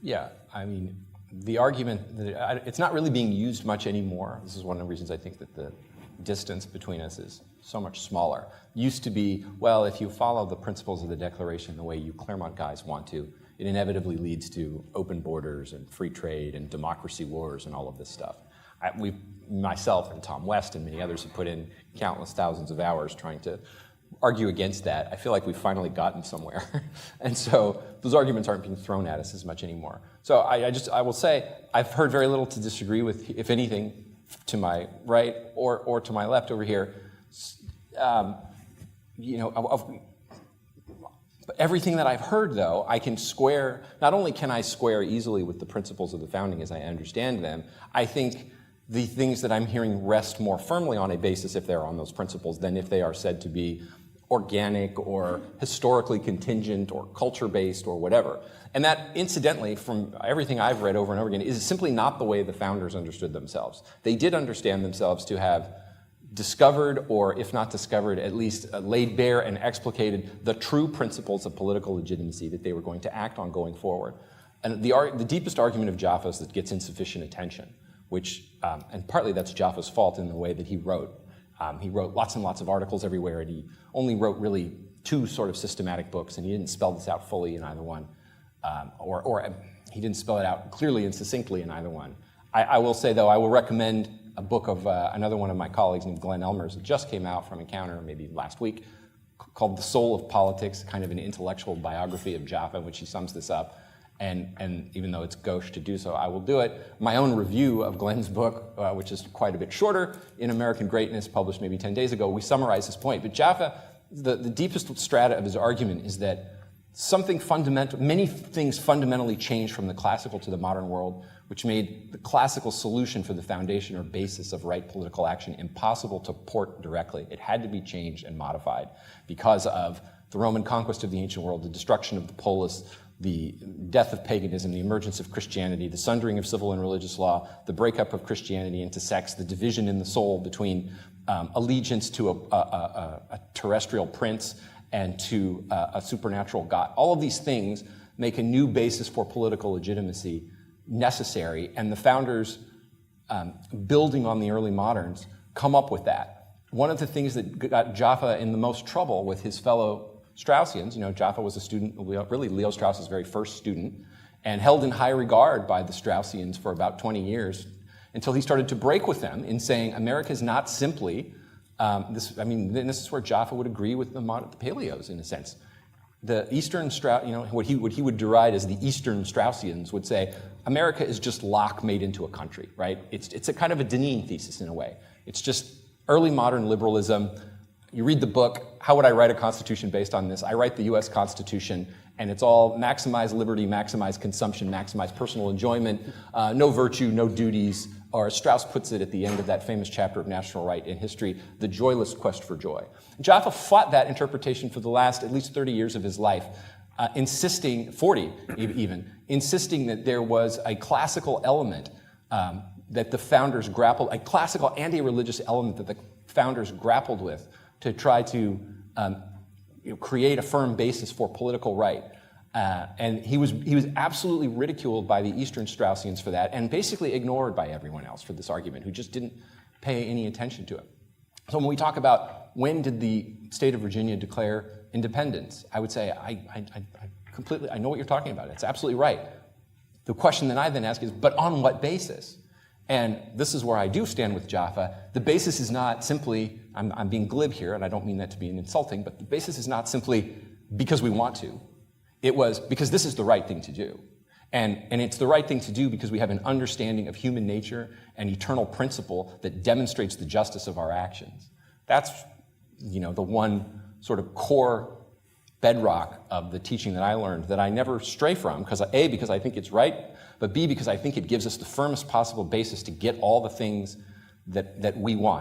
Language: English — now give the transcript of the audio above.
Yeah, I mean, the argument that it's not really being used much anymore. This is one of the reasons I think that the distance between us is so much smaller. Used to be, well, if you follow the principles of the Declaration the way you Claremont guys want to, it inevitably leads to open borders and free trade and democracy wars and all of this stuff. Myself and Tom West and many others have put in countless thousands of hours trying to argue against that. I feel like we've finally gotten somewhere. And so those arguments aren't being thrown at us as much anymore. So I will say I've heard very little to disagree with, if anything, to my right or to my left over here. Everything that I've heard, though, I can square. Not only can I square easily with the principles of the founding as I understand them, I think the things that I'm hearing rest more firmly on a basis if they're on those principles than if they are said to be organic or historically contingent or culture-based or whatever. And that, incidentally, from everything I've read over and over again, is simply not the way the founders understood themselves. They did understand themselves to have discovered, or if not discovered, at least laid bare and explicated the true principles of political legitimacy that they were going to act on going forward. And the deepest argument of Jaffa is that it gets insufficient attention, which, and partly that's Jaffa's fault in the way that he wrote. He wrote lots and lots of articles everywhere, and he only wrote really 2 sort of systematic books, and he didn't spell this out fully in either one, or he didn't spell it out clearly and succinctly in either one. I will say, though, I will recommend a book of another one of my colleagues named Glenn Elmers. It just came out from Encounter maybe last week, called The Soul of Politics, kind of an intellectual biography of Jaffa, in which he sums this up. And even though it's gauche to do so, I will do it. My own review of Glenn's book, which is quite a bit shorter, In American Greatness, published maybe 10 days ago, we summarize this point. But Jaffa, the deepest strata of his argument is that many things fundamentally changed from the classical to the modern world, which made the classical solution for the foundation or basis of right political action impossible to port directly. It had to be changed and modified because of the Roman conquest of the ancient world, the destruction of the polis, the death of paganism, the emergence of Christianity, the sundering of civil and religious law, the breakup of Christianity into sects, the division in the soul between allegiance to a terrestrial prince and to a supernatural God. All of these things make a new basis for political legitimacy necessary, and the founders, building on the early moderns, come up with that. One of the things that got Jaffa in the most trouble with his fellow Straussians, Jaffa was a student, really Leo Strauss's very first student, and held in high regard by the Straussians for about 20 years, until he started to break with them in saying America is not simply, this is where Jaffa would agree with the Paleos in a sense. The Eastern what he would deride as the Eastern Straussians would say, America is just Locke made into a country, right? It's a kind of a Deneen thesis in a way. It's just early modern liberalism. You read the book, how would I write a constitution based on this? I write the US Constitution, and it's all maximize liberty, maximize consumption, maximize personal enjoyment, no virtue, no duties, or as Strauss puts it at the end of that famous chapter of National Right in History, the joyless quest for joy. Jaffa fought that interpretation for the last at least 30 years of his life, insisting, 40 even, insisting that there was a classical element that the founders grappled, a classical anti-religious element that the founders grappled with to try to create a firm basis for political right. And he was absolutely ridiculed by the Eastern Straussians for that, and basically ignored by everyone else for this argument, who just didn't pay any attention to it. So when we talk about when did the state of Virginia declare independence, I would say I know what you're talking about. It's absolutely right. The question that I then ask is, but on what basis? And this is where I do stand with Jaffa. The basis is not simply, I'm being glib here, and I don't mean that to be insulting, but the basis is not simply because we want to. It was because this is the right thing to do. And it's the right thing to do because we have an understanding of human nature and eternal principle that demonstrates the justice of our actions. That's, the one sort of core bedrock of the teaching that I learned that I never stray from, because A, because I think it's right, but B, because I think it gives us the firmest possible basis to get all the things that we want.